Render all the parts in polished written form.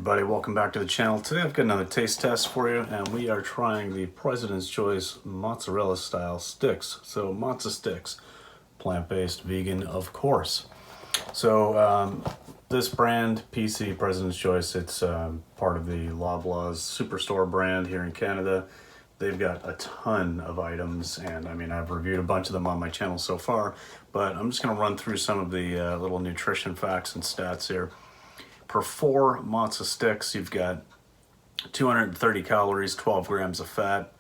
everybody, welcome back to the channel. Today I've got another taste test for you, and we are trying the President's Choice mozzarella style sticks. So mozza sticks, plant-based, vegan, of course. So this brand, PC President's Choice, it's part of the Loblaws Superstore brand here in Canada. They've got a ton of items, and I mean, I've reviewed a bunch of them on my channel so far, but I'm just going to run through some of the little nutrition facts and stats here. Per 4 mozza sticks, you've got 230 calories, 12 grams of fat,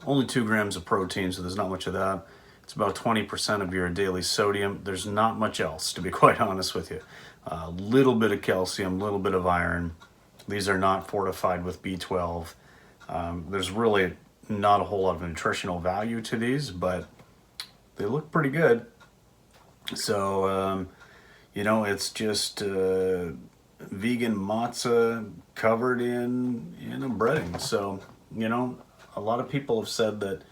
only 2 grams of protein, so there's not much of that. It's about 20% of your daily sodium. There's not much else, to be quite honest with you. A little bit of calcium, a little bit of iron. These are not fortified with B12. There's really not a whole lot of nutritional value to these, but they look pretty good. So, you know, it's just vegan mozza covered in a breading. So, you know, a lot of people have said that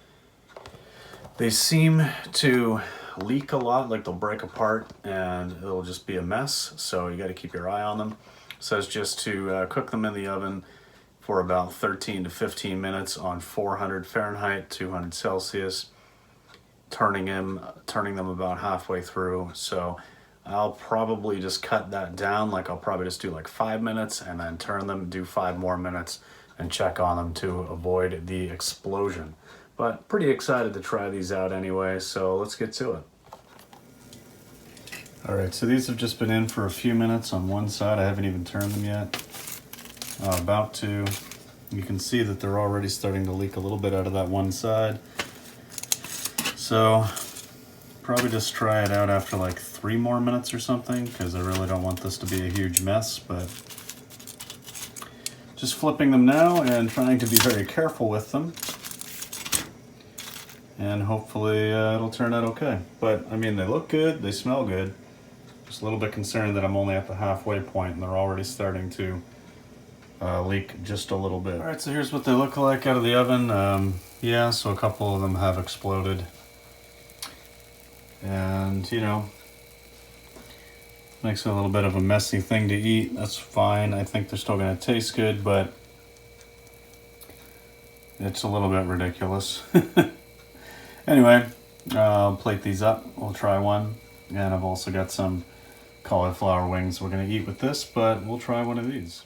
they seem to leak a lot, like they'll break apart and it'll just be a mess. So you got to keep your eye on them. It says just to cook them in the oven for about 13 to 15 minutes on 400 Fahrenheit, 200 Celsius, turning them about halfway through. So I'll probably just cut that down. Like I'll probably just do like 5 minutes and then turn them, do 5 more minutes and check on them to avoid the explosion. But pretty excited to try these out anyway, so let's get to it. All right, so these have just been in for a few minutes on one side. I haven't even turned them yet. About to. You can see that they're already starting to leak a little bit out of that one side. So probably just try it out after like 3 more minutes or something, because I really don't want this to be a huge mess. But just flipping them now and trying to be very careful with them, and hopefully it'll turn out okay. But I mean, they look good, they smell good. Just a little bit concerned that I'm only at the halfway point and they're already starting to leak just a little bit. All right, so here's what they look like out of the oven. Yeah, so a couple of them have exploded. And, you know, makes it a little bit of a messy thing to eat. That's fine. I think they're still going to taste good, but it's a little bit ridiculous. Anyway, I'll plate these up. We'll try one. And I've also got some cauliflower wings we're going to eat with this, but we'll try one of these.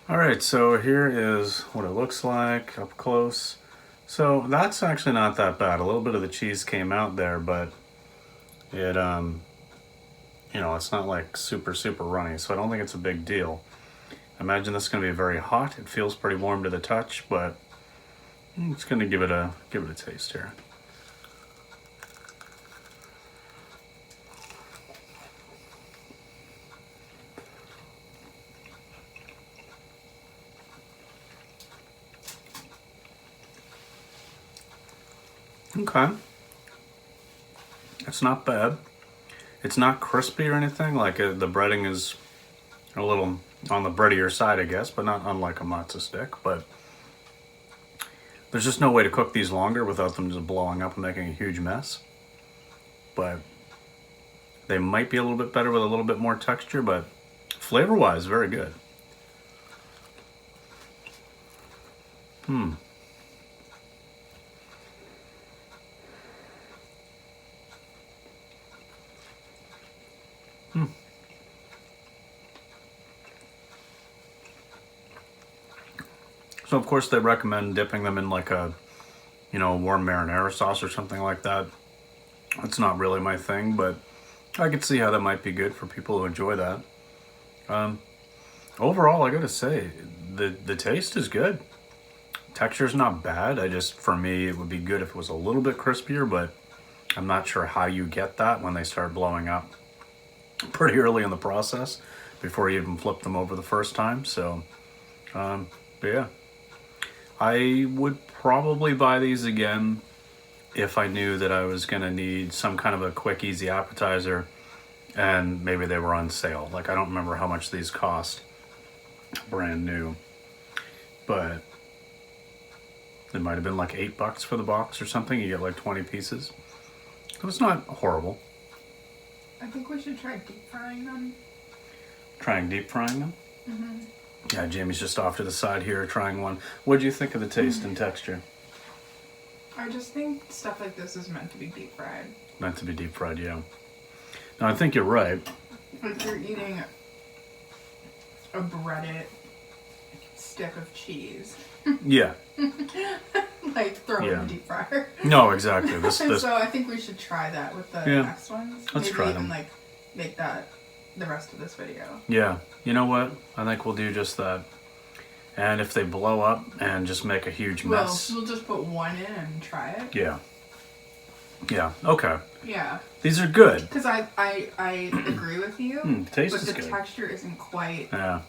All right, so here is what it looks like up close. So that's actually not that bad. A little bit of the cheese came out there, but it, you know, it's not like super runny, so I don't think it's a big deal. I imagine this is going to be very hot. It feels pretty warm to the touch, but I'm just going to give it a taste here. Okay, it's not bad. It's not crispy or anything. Like the breading is a little on the breadier side, I guess, but not unlike a mozza stick. But there's just no way to cook these longer without them just blowing up and making a huge mess. But they might be a little bit better with a little bit more texture, but flavor-wise, very good. So of course they recommend dipping them in like a, you know, warm marinara sauce or something like that. That's not really my thing, but I could see how that might be good for people who enjoy that. Overall, I gotta say, the taste is good. Texture's not bad. For me, it would be good if it was a little bit crispier, but I'm not sure how you get that when they start blowing up pretty early in the process before you even flip them over the first time. So, but yeah. I would probably buy these again if I knew that I was going to need some kind of a quick, easy appetizer and maybe they were on sale. Like, I don't remember how much these cost brand new, but it might have been like $8 for the box or something. You get like 20 pieces. So it's not horrible. I think we should try deep frying them. trying deep frying them. Mm-hmm. Yeah, Jamie's just off to the side here trying one. What do you think of the taste and texture? I just think stuff like this is meant to be deep fried. Meant to be deep fried, yeah. Now I think you're right. Like you're eating a breaded stick of cheese. Yeah. Like throw it in the deep fryer. No, exactly. This. So I think we should try that with the next ones. Let's try them. Like make that the rest of this video. Yeah. You know what? I think we'll do just that. And if they blow up and just make a huge mess. We'll just put one in and try it. Yeah. Yeah. Okay. Yeah. These are good. Because I agree with you. The taste but is good. the texture isn't quite. Yeah.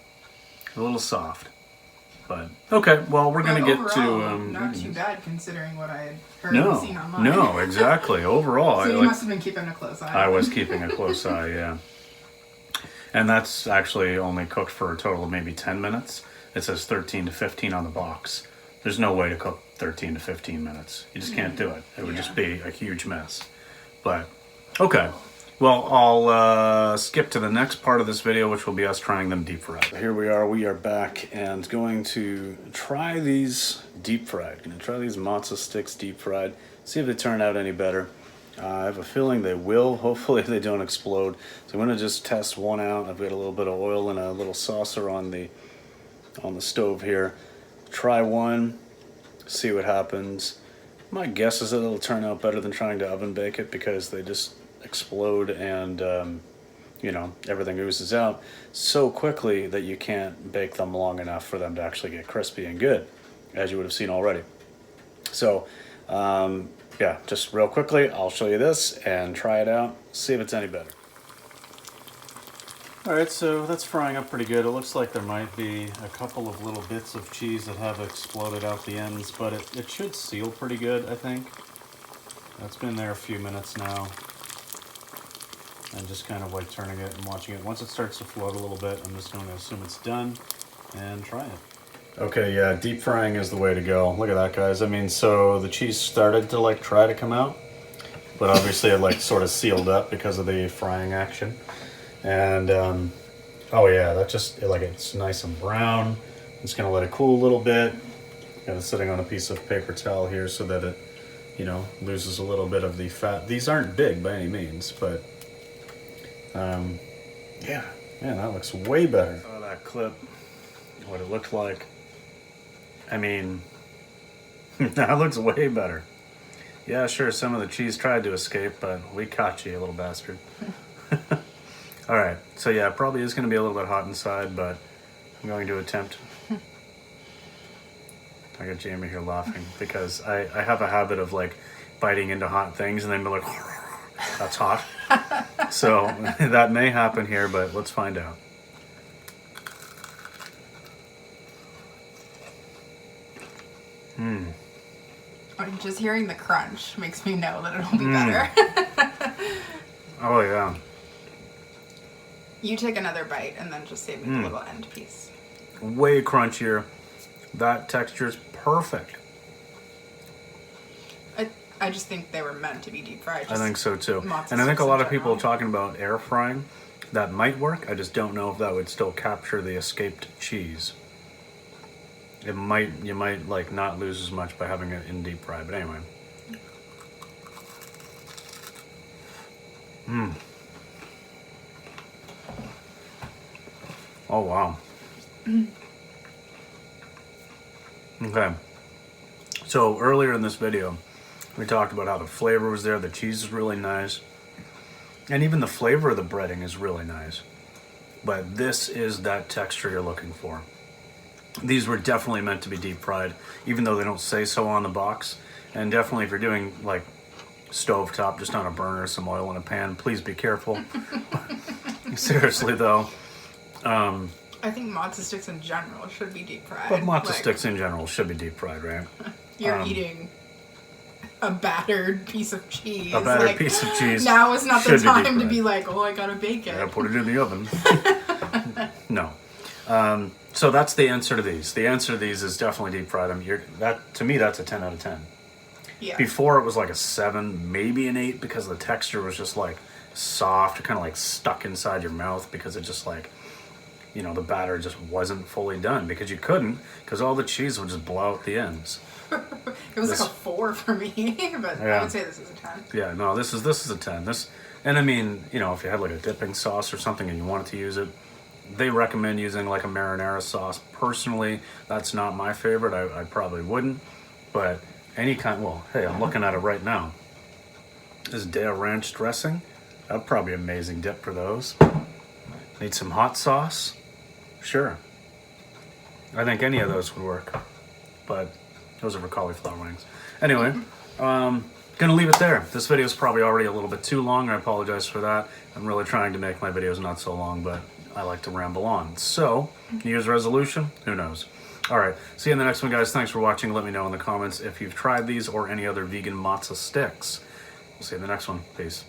A little soft. But okay, well we're gonna get to not too bad considering what I had heard no, and seen online. No, exactly. Overall, So you must have been keeping a close eye. I was keeping a close eye, yeah. And that's actually only cooked for a total of maybe 10 minutes. It says 13 to 15 on the box. There's no way to cook 13 to 15 minutes. You just can't do it. It would just be a huge mess. But okay. Well, I'll skip to the next part of this video, which will be us trying them deep fried. Here we are back and going to try these deep fried. Going to try these Mozza sticks deep fried, see if they turn out any better. I have a feeling they will. Hopefully they don't explode. So I'm going to just test one out. I've got a little bit of oil in a little saucer on the stove here. Try one, see what happens. My guess is that it'll turn out better than trying to oven bake it because they just explode and you know, everything oozes out so quickly that you can't bake them long enough for them to actually get crispy and good, as you would have seen already. So yeah, just real quickly I'll show you this and try it out, see if it's any better. Alright, so that's frying up pretty good. It looks like there might be a couple of little bits of cheese that have exploded out the ends, but it should seal pretty good, I think. It's been there a few minutes now. And just kind of like turning it and watching it. Once it starts to float a little bit, I'm just going to assume it's done and try it. Okay, yeah, deep frying is the way to go. Look at that, guys. I mean, so the cheese started to like try to come out, but obviously it like sort of sealed up because of the frying action. And oh yeah, that just like it's nice and brown. I'm just gonna let it cool a little bit. Got it sitting on a piece of paper towel here so that it, you know, loses a little bit of the fat. These aren't big by any means, but yeah, man, that looks way better. Saw that clip, what it looked like. I mean, that looks way better. Yeah, sure, some of the cheese tried to escape, but we caught you, little bastard. All right, so yeah, it probably is going to be a little bit hot inside, but I'm going to attempt. I got Jamie here laughing because I have a habit of like biting into hot things and then be like, that's hot. So that may happen here, but let's find out. Just hearing the crunch makes me know that it'll be better. Oh yeah. You take another bite and then just save me the little end piece. Way crunchier. That texture is perfect. I just think they were meant to be deep fried. I think so too. And I think a lot of people are talking about air frying. That might work. I just don't know if that would still capture the escaped cheese. It might, you might like not lose as much by having it in deep fry, but anyway. Oh wow. Okay. So earlier in this video, we talked about how the flavor was there, the cheese is really nice, and even the flavor of the breading is really nice. But this is that texture you're looking for. These were definitely meant to be deep fried, even though they don't say so on the box. And definitely if you're doing like stovetop, just on a burner, some oil in a pan, please be careful. Seriously though. I think Mozza sticks in general should be deep fried. But Mozza sticks in general should be deep fried, right? You're eating a battered piece of cheese. A battered piece of cheese. Now is not the time to be like, oh, I gotta bake it. Yeah, put it in the oven. No. So that's the answer to these. The answer to these is definitely deep fried. That to me, that's a 10 out of 10. Yeah. Before it was like a 7, maybe an 8, because the texture was just like soft, kind of like stuck inside your mouth because it just like you know, the batter just wasn't fully done because you couldn't, because all the cheese would just blow out the ends. It was like a 4 for me, but I Yeah. would say this is a 10. Yeah, no, this is a 10. And I mean, you know, if you had like a dipping sauce or something and you wanted to use it, they recommend using like a marinara sauce. Personally, that's not my favorite. I probably wouldn't, but any kind. Well, hey, I'm looking at it right now. This Dale Ranch dressing, that'd probably be an amazing dip for those. Need some hot sauce? Sure. I think any of those would work, but those are for cauliflower wings. Anyway, gonna leave it there. This video is probably already a little bit too long. I apologize for that. I'm really trying to make my videos not so long, but I like to ramble on. So, New Year's resolution? Who knows? All right, see you in the next one, guys. Thanks for watching. Let me know in the comments if you've tried these or any other vegan mozza sticks. We'll see you in the next one. Peace.